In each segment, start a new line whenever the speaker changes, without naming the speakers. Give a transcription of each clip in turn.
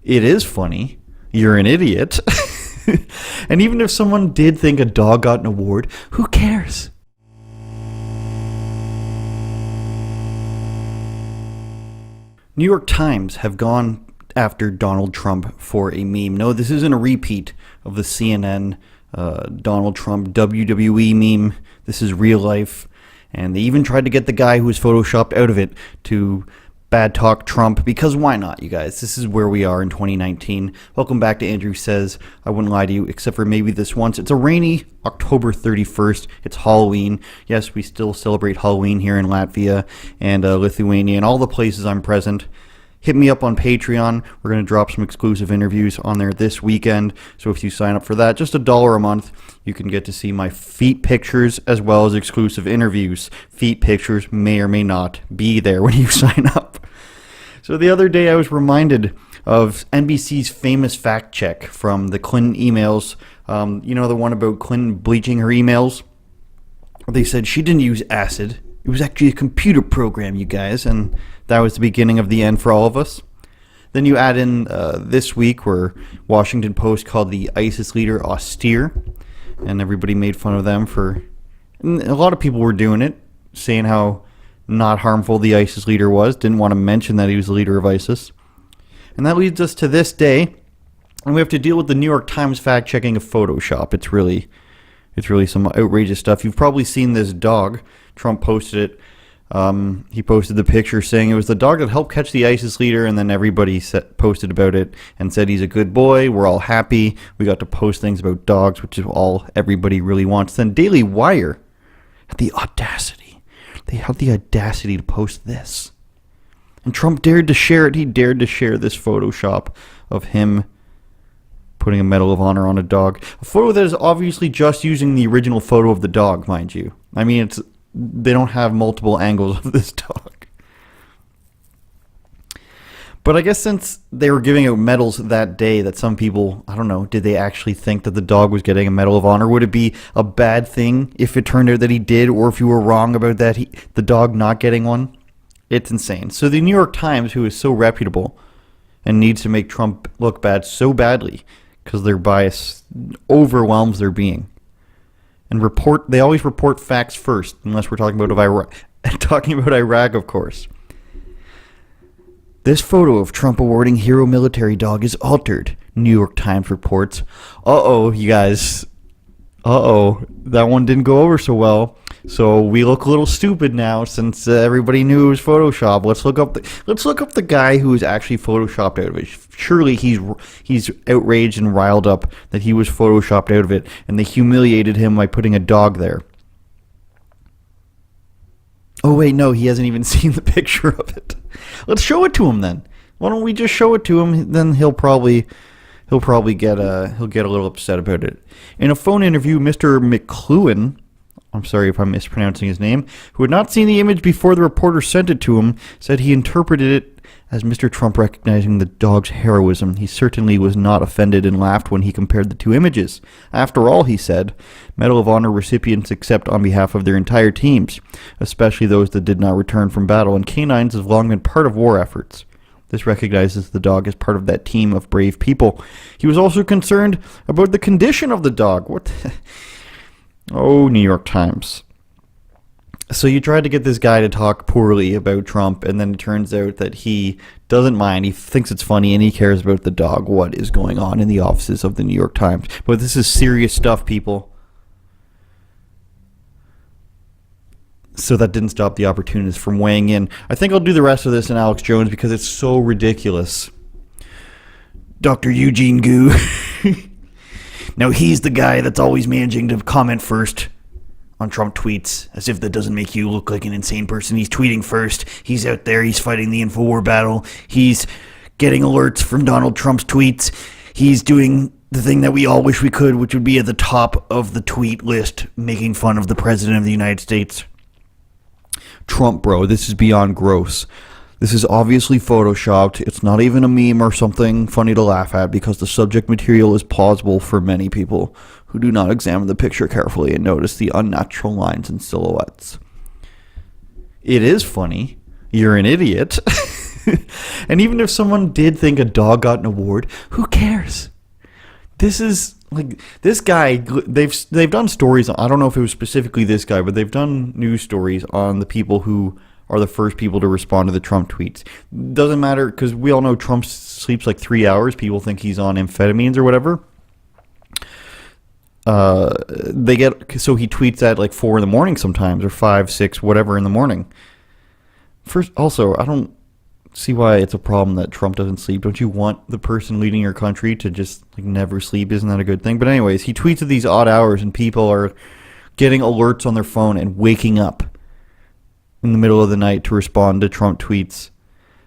It is funny. You're an idiot. And even if someone did think a dog got an award, who cares? New York Times have gone after Donald Trump for a meme. No, this isn't a repeat of the CNN Donald Trump WWE meme. This is real life. And they even tried to get the guy who was photoshopped out of it to bad talk Trump, because why not, you guys? This is where we are in 2019. Welcome back to Andrew Says. I wouldn't lie to you, except for maybe this once. It's a rainy October 31st. It's Halloween. Yes, we still celebrate Halloween here in Latvia and Lithuania and all the places I'm present. Hit me up on Patreon. We're going to drop some exclusive interviews on there this weekend. So if you sign up for that, just $1 a month, you can get to see my feet pictures as well as exclusive interviews. Feet pictures may or may not be there when you sign up. So the other day I was reminded of NBC's famous fact check from the Clinton emails. You know, the one about Clinton bleaching her emails? They said she didn't use acid. It was actually a computer program, you guys, and that was the beginning of the end for all of us. Then you add in this week where Washington Post called the ISIS leader austere, and everybody made fun of them for... And a lot of people were doing it, saying how not harmful the ISIS leader was, didn't want to mention that he was the leader of ISIS. And that leads us to this day, and we have to deal with the New York Times fact-checking of Photoshop. It's really some outrageous stuff. You've probably seen this dog. Trump posted it. He posted the picture saying it was the dog that helped catch the ISIS leader, and then everybody posted about it and said he's a good boy. We're all happy. We got to post things about dogs, which is all everybody really wants. Then Daily Wire had the audacity. They had the audacity to post this. And Trump dared to share it. He dared to share this Photoshop of him putting a Medal of Honor on a dog. A photo that is obviously just using the original photo of the dog, mind you. I mean, they don't have multiple angles of this dog. But I guess since they were giving out medals that day, that some people, I don't know, did they actually think that the dog was getting a Medal of Honor? Would it be a bad thing if it turned out that he did, or if you were wrong about that, the dog not getting one? It's insane. So the New York Times, who is so reputable and needs to make Trump look bad so badly because their bias overwhelms their being, and they always report facts first, unless we're talking about Iraq, of course. This photo of Trump awarding hero military dog is altered, New York Times reports. Uh-oh, you guys. Uh-oh, that one didn't go over so well. So we look a little stupid now since everybody knew it was Photoshop. Let's look up the guy who was actually photoshopped out of it. Surely he's outraged and riled up that he was photoshopped out of it, and they humiliated him by putting a dog there. Oh wait, no, he hasn't even seen the picture of it. Let's show it to him then. Why don't we just show it to him? Then he'll probably get a little upset about it. In a phone interview, Mr. McLuhan, I'm sorry if I'm mispronouncing his name, who had not seen the image before the reporter sent it to him, said he interpreted it as Mr. Trump recognizing the dog's heroism. He certainly was not offended and laughed when he compared the two images. After all, he said, Medal of Honor recipients accept on behalf of their entire teams, especially those that did not return from battle, and canines have long been part of war efforts. This recognizes the dog as part of that team of brave people. He was also concerned about the condition of the dog. Oh, New York Times. So you tried to get this guy to talk poorly about Trump, and then it turns out that he doesn't mind. He thinks it's funny, and he cares about the dog. What is going on in the offices of the New York Times? But this is serious stuff, people. So that didn't stop the opportunists from weighing in. I think I'll do the rest of this in Alex Jones because it's so ridiculous. Dr. Eugene Gu. Now he's the guy that's always managing to comment first on Trump tweets, as if that doesn't make you look like an insane person. He's tweeting first. He's out there. He's fighting the InfoWar battle. He's getting alerts from Donald Trump's tweets. He's doing the thing that we all wish we could, which would be at the top of the tweet list, making fun of the President of the United States. Trump, bro, this is beyond gross. This is obviously photoshopped. It's not even a meme or something funny to laugh at because the subject material is plausible for many people who do not examine the picture carefully and notice the unnatural lines and silhouettes. It is funny. You're an idiot. And even if someone did think a dog got an award, who cares? This is like this guy. They've done stories. I don't know if it was specifically this guy, but they've done news stories on the people who are the first people to respond to the Trump tweets. Doesn't matter, because we all know Trump sleeps like 3 hours. People think he's on amphetamines or whatever. So he tweets at like 4 in the morning sometimes, or 5, 6, whatever in the morning. First, also, I don't see why it's a problem that Trump doesn't sleep. Don't you want the person leading your country to just like never sleep? Isn't that a good thing? But anyways, he tweets at these odd hours, and people are getting alerts on their phone and waking up in the middle of the night to respond to Trump tweets.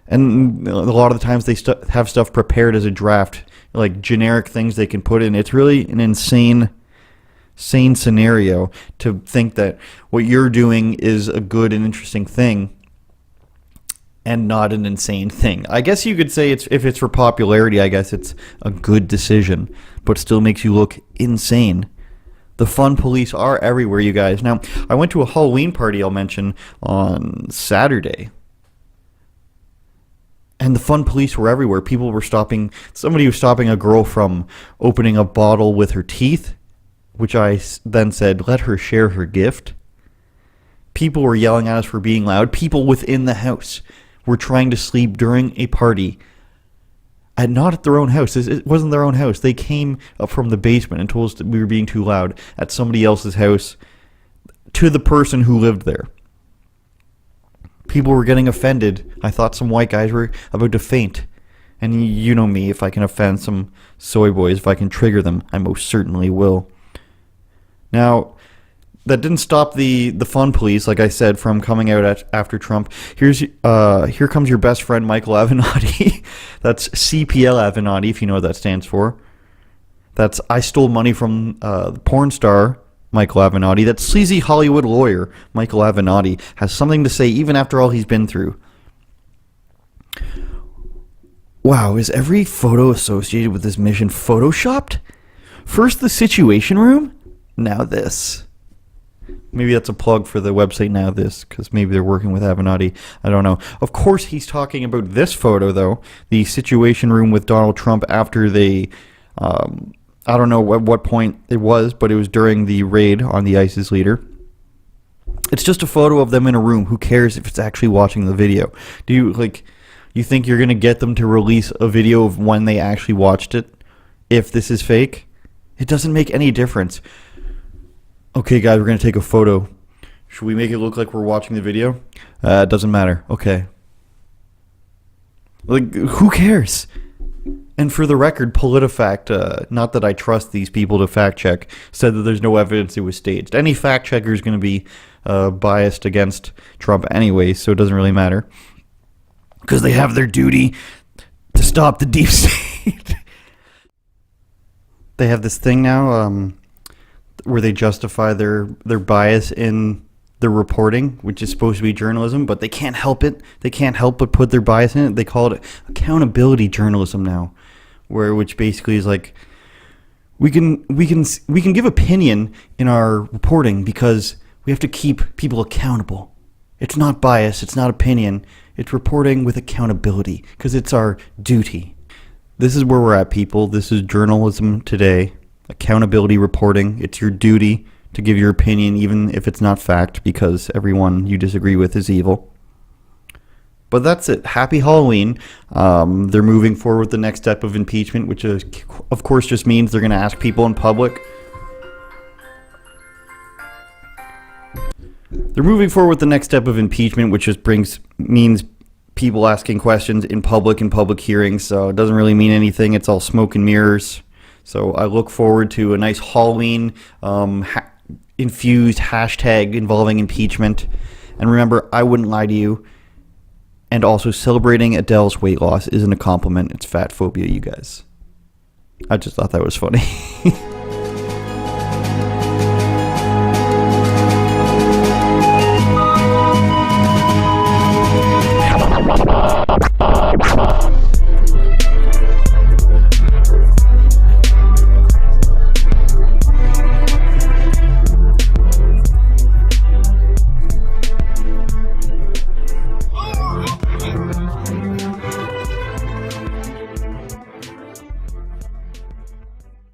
And a lot of the times they have stuff prepared as a draft, like generic things they can put in. It's really an insane scenario to think that what you're doing is a good and interesting thing and not an insane thing. I guess you could say if it's for popularity, I guess it's a good decision, but still makes you look insane. The fun police are everywhere, you guys. Now, I went to a Halloween party, I'll mention, on Saturday. And the fun police were everywhere. People were stopping. Somebody was stopping a girl from opening a bottle with her teeth, which I then said, let her share her gift. People were yelling at us for being loud. People within the house were trying to sleep during a party. And not at their own house. It wasn't their own house. They came up from the basement and told us that we were being too loud at somebody else's house to the person who lived there. People were getting offended. I thought some white guys were about to faint. And you know me, if I can offend some soy boys, if I can trigger them, I most certainly will. Now, that didn't stop the fun police, like I said, from coming out after Trump. Here comes your best friend, Michael Avenatti. That's CPL Avenatti, if you know what that stands for. That's I stole money from the porn star, Michael Avenatti. That sleazy Hollywood lawyer, Michael Avenatti, has something to say even after all he's been through. Wow, is every photo associated with this mission photoshopped? First the Situation Room, now this. Maybe that's a plug for the website Now This, because maybe they're working with Avenatti. I don't know. Of course, he's talking about this photo, though. The Situation Room with Donald Trump after they, I don't know at what point it was, but it was during the raid on the ISIS leader. It's just a photo of them in a room. Who cares if it's actually watching the video? Do you, you think you're going to get them to release a video of when they actually watched it if this is fake? It doesn't make any difference. Okay, guys, we're going to take a photo. Should we make it look like we're watching the video? It doesn't matter. Okay. Who cares? And for the record, PolitiFact, not that I trust these people to fact check, said that there's no evidence it was staged. Any fact checker is going to be biased against Trump anyway, so it doesn't really matter. Because they have their duty to stop the deep state. They have this thing now, where they justify their bias in the reporting, which is supposed to be journalism, but they can't help it. They can't help but put their bias in it. They call it accountability journalism now, which basically is like we can give opinion in our reporting because we have to keep people accountable. It's not bias. It's not opinion. It's reporting with accountability because it's our duty. This is where we're at, people. This is journalism today. Accountability reporting. It's your duty to give your opinion even if it's not fact because everyone you disagree with is evil. But that's it. Happy Halloween. They're moving forward with the next step of impeachment, which is, of course just means they're going to ask people in public. They're moving forward with the next step of impeachment, which just means people asking questions in public hearings. So it doesn't really mean anything. It's all smoke and mirrors. So I look forward to a nice Halloween infused hashtag involving impeachment. And remember, I wouldn't lie to you. And also, celebrating Adele's weight loss isn't a compliment. It's fat phobia, you guys. I just thought that was funny.